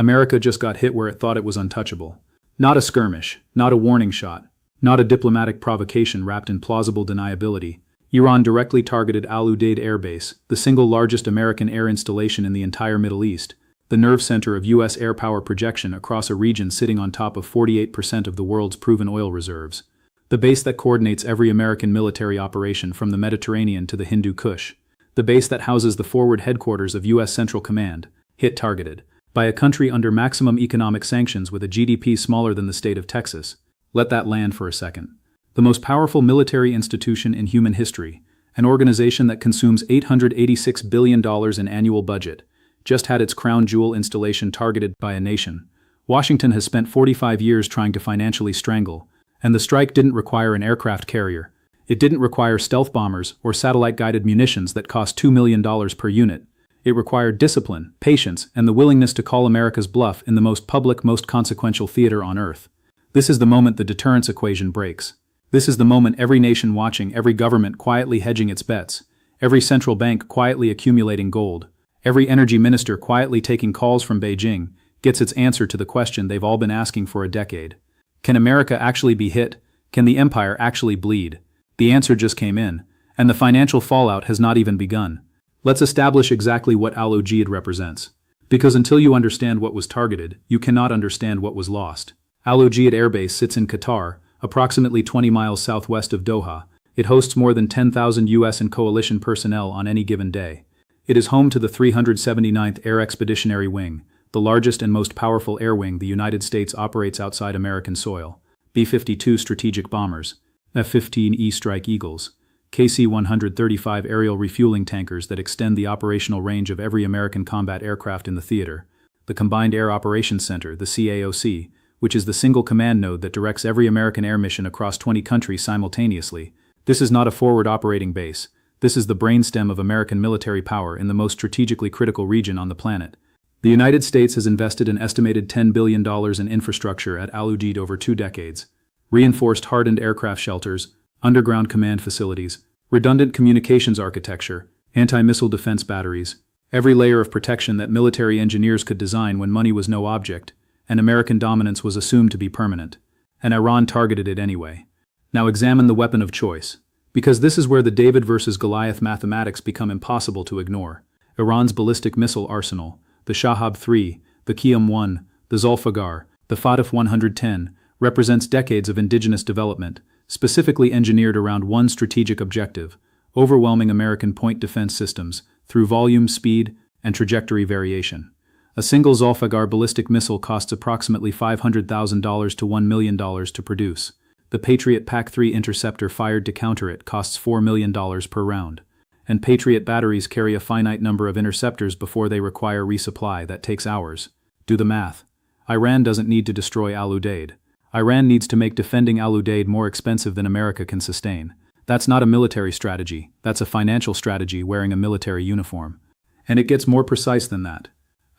America just got hit where it thought it was untouchable. Not a skirmish, not a warning shot, not a diplomatic provocation wrapped in plausible deniability. Iran directly targeted Al Udeid Air Base, the single largest American air installation in the entire Middle East, the nerve center of U.S. air power projection across a region sitting on top of 48% of the world's proven oil reserves. The base that coordinates every American military operation from the Mediterranean to the Hindu Kush. The base that houses the forward headquarters of U.S. Central Command, hit targeted by a country under maximum economic sanctions with a GDP smaller than the state of Texas. Let that land for a second. The most powerful military institution in human history, an organization that consumes $886 billion in annual budget, just had its crown jewel installation targeted by a nation. Washington has spent 45 years trying to financially strangle, and the strike didn't require an aircraft carrier. It didn't require stealth bombers or satellite-guided munitions that cost $2 million per unit. It required discipline, patience, and the willingness to call America's bluff in the most public, most consequential theater on Earth. This is the moment the deterrence equation breaks. This is the moment every nation watching, every government quietly hedging its bets, every central bank quietly accumulating gold, every energy minister quietly taking calls from Beijing, gets its answer to the question they've all been asking for a decade. Can America actually be hit? Can the empire actually bleed? The answer just came in, and the financial fallout has not even begun. Let's establish exactly what Al Udeid represents. Because until you understand what was targeted, you cannot understand what was lost. Al Udeid Air Base sits in Qatar, approximately 20 miles southwest of Doha. It hosts more than 10,000 U.S. and coalition personnel on any given day. It is home to the 379th Air Expeditionary Wing, the largest and most powerful air wing the United States operates outside American soil. B-52 strategic bombers, F-15E Strike Eagles, KC-135 aerial refueling tankers that extend the operational range of every American combat aircraft in the theater, the Combined Air Operations Center, the CAOC, which is the single command node that directs every American air mission across 20 countries simultaneously. This is not a forward operating base. This is the brainstem of American military power in the most strategically critical region on the planet. The United States has invested an estimated $10 billion in infrastructure at Al Udeid over 2 decades. Reinforced hardened aircraft shelters, underground command facilities, redundant communications architecture, anti-missile defense batteries, every layer of protection that military engineers could design when money was no object, and American dominance was assumed to be permanent. And Iran targeted it anyway. Now examine the weapon of choice. Because this is where the David versus Goliath mathematics become impossible to ignore. Iran's ballistic missile arsenal, the Shahab-3, the Qiyam-1, the Zulfiqar, the Fatih 110, represents decades of indigenous development, specifically engineered around one strategic objective: overwhelming American point defense systems through volume, speed, and trajectory variation. A single Zulfiqar ballistic missile costs approximately $500,000 to $1 million to produce. The Patriot PAC-3 interceptor fired to counter it costs $4 million per round. And Patriot batteries carry a finite number of interceptors before they require resupply. That takes hours. Do the math. Iran doesn't need to destroy Al Udeid. Iran needs to make defending Al Udeid more expensive than America can sustain. That's not a military strategy, that's a financial strategy wearing a military uniform. And it gets more precise than that.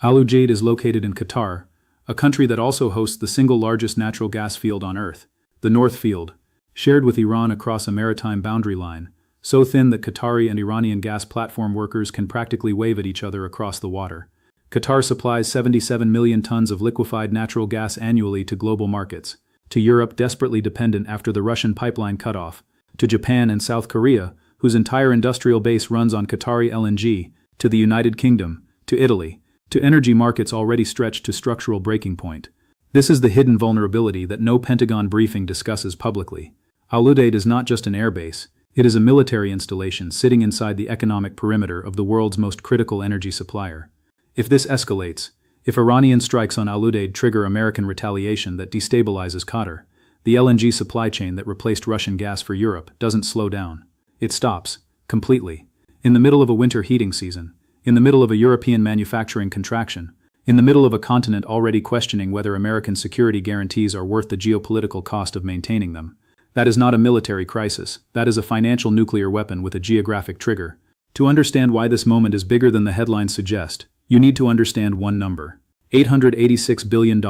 Al Udeid is located in Qatar, a country that also hosts the single largest natural gas field on Earth, the North Field, shared with Iran across a maritime boundary line, so thin that Qatari and Iranian gas platform workers can practically wave at each other across the water. Qatar supplies 77 million tons of liquefied natural gas annually to global markets, to Europe desperately dependent after the Russian pipeline cutoff, to Japan and South Korea, whose entire industrial base runs on Qatari LNG, to the United Kingdom, to Italy, to energy markets already stretched to structural breaking point. This is the hidden vulnerability that no Pentagon briefing discusses publicly. Al Udeid is not just an airbase, it is a military installation sitting inside the economic perimeter of the world's most critical energy supplier. If this escalates, if Iranian strikes on Al Udeid trigger American retaliation that destabilizes Qatar, the LNG supply chain that replaced Russian gas for Europe doesn't slow down. It stops, completely. In the middle of a winter heating season, in the middle of a European manufacturing contraction, in the middle of a continent already questioning whether American security guarantees are worth the geopolitical cost of maintaining them. That is not a military crisis, that is a financial nuclear weapon with a geographic trigger. To understand why this moment is bigger than the headlines suggest, you need to understand one number: $886 billion.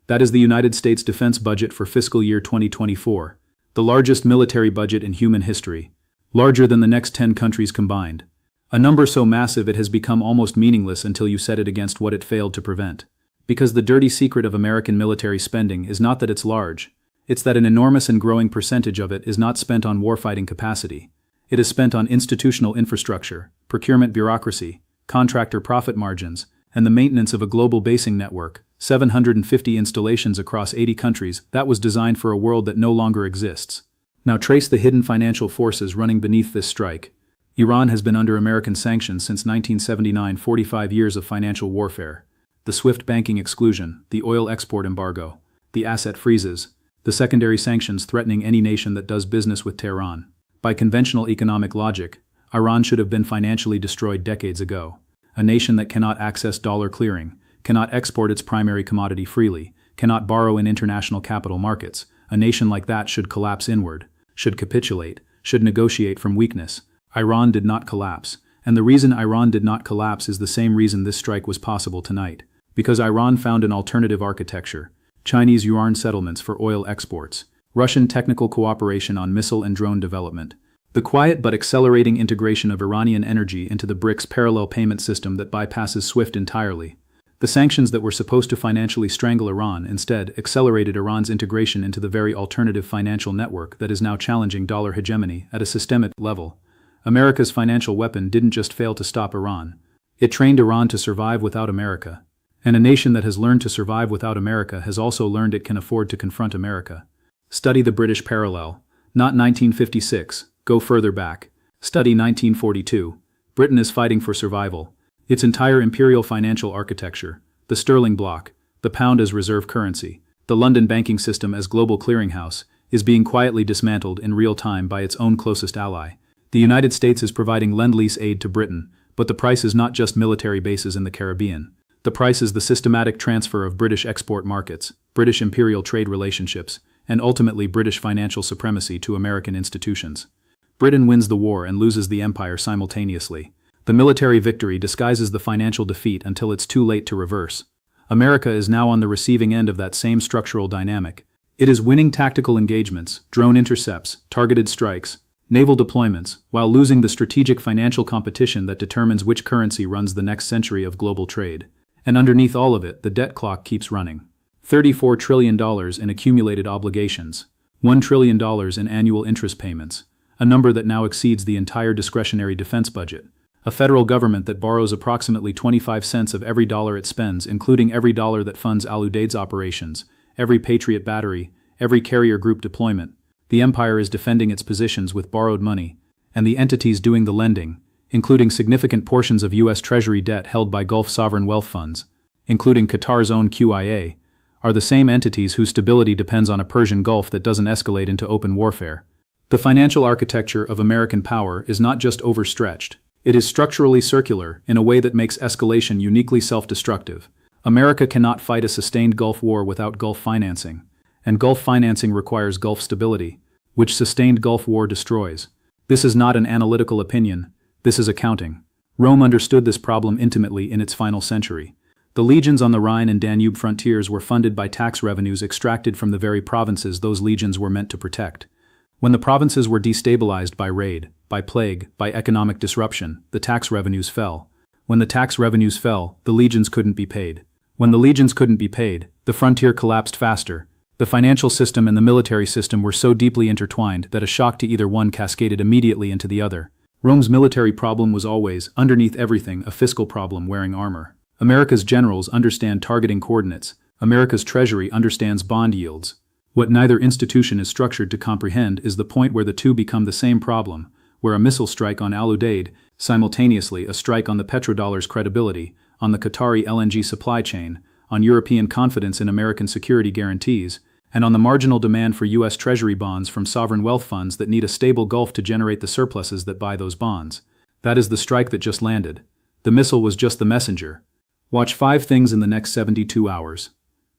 That is the United States defense budget for fiscal year 2024, the largest military budget in human history, larger than the next 10 countries combined. A number so massive it has become almost meaningless until you set it against what it failed to prevent. Because the dirty secret of American military spending is not that it's large, it's that an enormous and growing percentage of it is not spent on warfighting capacity. It is spent on institutional infrastructure, procurement bureaucracy, contractor profit margins, and the maintenance of a global basing network, 750 installations across 80 countries that was designed for a world that no longer exists. Now trace the hidden financial forces running beneath this strike. Iran has been under American sanctions since 1979, 45 years of financial warfare. The SWIFT banking exclusion, the oil export embargo, the asset freezes, the secondary sanctions threatening any nation that does business with Tehran. By conventional economic logic, Iran should have been financially destroyed decades ago. A nation that cannot access dollar clearing, cannot export its primary commodity freely, cannot borrow in international capital markets, a nation like that should collapse inward, should capitulate, should negotiate from weakness. Iran did not collapse, and the reason Iran did not collapse is the same reason this strike was possible tonight. Because Iran found an alternative architecture, Chinese yuan settlements for oil exports, Russian technical cooperation on missile and drone development, the quiet but accelerating integration of Iranian energy into the BRICS parallel payment system that bypasses SWIFT entirely. The sanctions that were supposed to financially strangle Iran instead accelerated Iran's integration into the very alternative financial network that is now challenging dollar hegemony at a systemic level. America's financial weapon didn't just fail to stop Iran. It trained Iran to survive without America. And a nation that has learned to survive without America has also learned it can afford to confront America. Study the British parallel. Not 1956, go further back. Study 1942. Britain is fighting for survival. Its entire imperial financial architecture, the sterling bloc, the pound as reserve currency, the London banking system as global clearinghouse, is being quietly dismantled in real time by its own closest ally. The United States is providing lend-lease aid to Britain, but the price is not just military bases in the Caribbean. The price is the systematic transfer of British export markets, British imperial trade relationships, and ultimately British financial supremacy to American institutions. Britain wins the war and loses the empire simultaneously. The military victory disguises the financial defeat until it's too late to reverse. America is now on the receiving end of that same structural dynamic. It is winning tactical engagements, drone intercepts, targeted strikes, naval deployments, while losing the strategic financial competition that determines which currency runs the next century of global trade. And underneath all of it, the debt clock keeps running. $34 trillion in accumulated obligations, $1 trillion in annual interest payments, a number that now exceeds the entire discretionary defense budget. A federal government that borrows approximately 25 cents of every dollar it spends, including every dollar that funds Udeid's operations, every Patriot battery, every carrier group deployment. The empire is defending its positions with borrowed money, and the entities doing the lending, including significant portions of U.S. Treasury debt held by Gulf sovereign wealth funds, including Qatar's own QIA, are the same entities whose stability depends on a Persian Gulf that doesn't escalate into open warfare. The financial architecture of American power is not just overstretched, it is structurally circular in a way that makes escalation uniquely self-destructive. America cannot fight a sustained Gulf war without Gulf financing, and Gulf financing requires Gulf stability, which sustained Gulf war destroys. This is not an analytical opinion, this is accounting. Rome understood this problem intimately in its final century. The legions on the Rhine and Danube frontiers were funded by tax revenues extracted from the very provinces those legions were meant to protect. When the provinces were destabilized by raid, by plague, by economic disruption, the tax revenues fell. When the tax revenues fell, the legions couldn't be paid. When the legions couldn't be paid, the frontier collapsed faster. The financial system and the military system were so deeply intertwined that a shock to either one cascaded immediately into the other. Rome's military problem was always, underneath everything, a fiscal problem wearing armor. America's generals understand targeting coordinates. America's treasury understands bond yields. What neither institution is structured to comprehend is the point where the two become the same problem, where a missile strike on Udeid, simultaneously a strike on the petrodollar's credibility, on the Qatari LNG supply chain, on European confidence in American security guarantees, and on the marginal demand for U.S. Treasury bonds from sovereign wealth funds that need a stable Gulf to generate the surpluses that buy those bonds. That is the strike that just landed. The missile was just the messenger. Watch 5 things in the next 72 hours.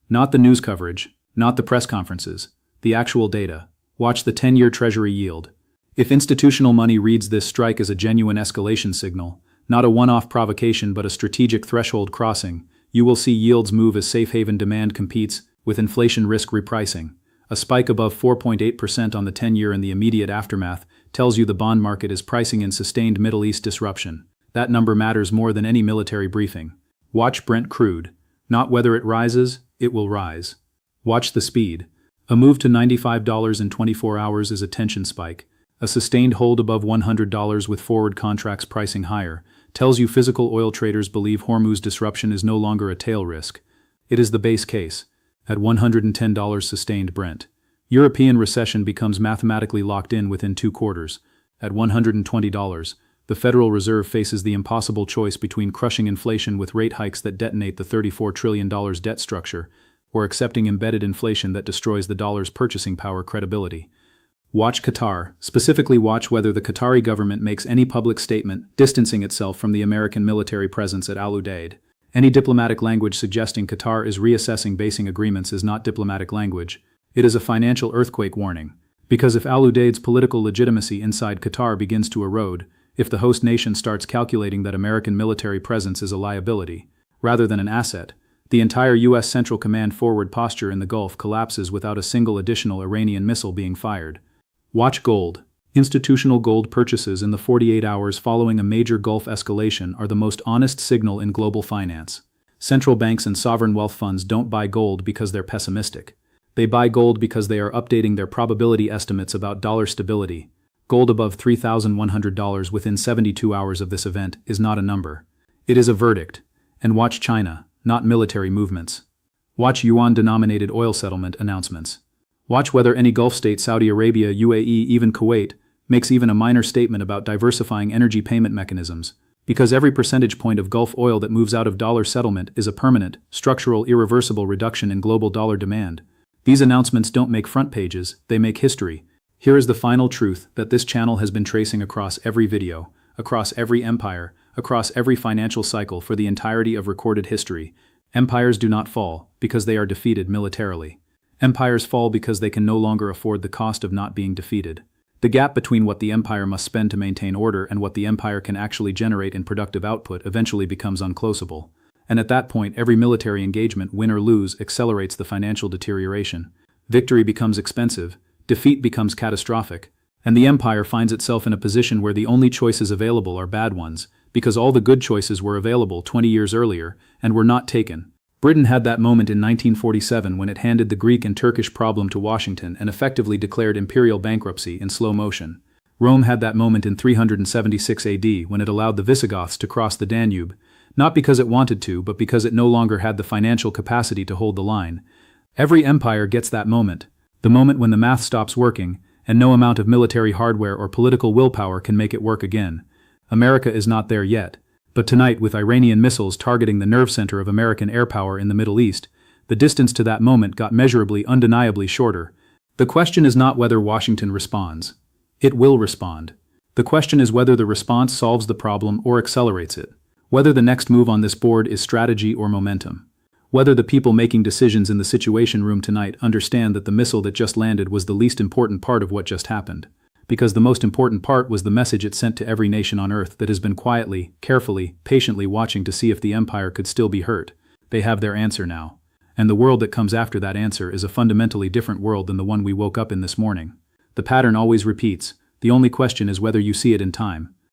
Not the news coverage, not the press conferences, the actual data. Watch the 10-year Treasury yield. If institutional money reads this strike as a genuine escalation signal, not a one-off provocation but a strategic threshold crossing, you will see yields move as safe haven demand competes with inflation risk repricing. A spike above 4.8% on the 10-year in the immediate aftermath tells you the bond market is pricing in sustained Middle East disruption. That number matters more than any military briefing. Watch Brent crude. Not whether it rises, it will rise. Watch the speed. A move to $95 in 24 hours is a tension spike. A sustained hold above $100 with forward contracts pricing higher tells you physical oil traders believe Hormuz disruption is no longer a tail risk. It is the base case. At $110 sustained Brent. European recession becomes mathematically locked in within 2 quarters. At $120, the Federal Reserve faces the impossible choice between crushing inflation with rate hikes that detonate the $34 trillion debt structure, or accepting embedded inflation that destroys the dollar's purchasing power credibility. Watch Qatar, specifically watch whether the Qatari government makes any public statement distancing itself from the American military presence at Al Udeid. Any diplomatic language suggesting Qatar is reassessing basing agreements is not diplomatic language. It is a financial earthquake warning. Because if Al Udeid's political legitimacy inside Qatar begins to erode, if the host nation starts calculating that American military presence is a liability, rather than an asset, the entire U.S. Central Command forward posture in the Gulf collapses without a single additional Iranian missile being fired. Watch gold. Institutional gold purchases in the 48 hours following a major Gulf escalation are the most honest signal in global finance. Central banks and sovereign wealth funds don't buy gold because they're pessimistic. They buy gold because they are updating their probability estimates about dollar stability. Gold above $3,100 within 72 hours of this event is not a number. It is a verdict. And watch China, not military movements. Watch yuan-denominated oil settlement announcements. Watch whether any Gulf state, Saudi Arabia, UAE, even Kuwait, makes even a minor statement about diversifying energy payment mechanisms, because every percentage point of Gulf oil that moves out of dollar settlement is a permanent, structural, irreversible reduction in global dollar demand. These announcements don't make front pages, they make history. Here is the final truth that this channel has been tracing across every video, across every empire, across every financial cycle for the entirety of recorded history. Empires do not fall because they are defeated militarily. Empires fall because they can no longer afford the cost of not being defeated. The gap between what the empire must spend to maintain order and what the empire can actually generate in productive output eventually becomes unclosable. And at that point, every military engagement, win or lose, accelerates the financial deterioration. Victory becomes expensive, defeat becomes catastrophic, and the empire finds itself in a position where the only choices available are bad ones, because all the good choices were available 20 years earlier and were not taken. Britain had that moment in 1947 when it handed the Greek and Turkish problem to Washington and effectively declared imperial bankruptcy in slow motion. Rome had that moment in 376 AD when it allowed the Visigoths to cross the Danube, not because it wanted to, but because it no longer had the financial capacity to hold the line. Every empire gets that moment, the moment when the math stops working, and no amount of military hardware or political willpower can make it work again. America is not there yet. But tonight, with Iranian missiles targeting the nerve center of American air power in the Middle East, the distance to that moment got measurably, undeniably shorter. The question is not whether Washington responds. It will respond. The question is whether the response solves the problem or accelerates it. Whether the next move on this board is strategy or momentum. Whether the people making decisions in the Situation Room tonight understand that the missile that just landed was the least important part of what just happened. Because the most important part was the message it sent to every nation on Earth that has been quietly, carefully, patiently watching to see if the empire could still be hurt. They have their answer now. And the world that comes after that answer is a fundamentally different world than the one we woke up in this morning. The pattern always repeats. The only question is whether you see it in time.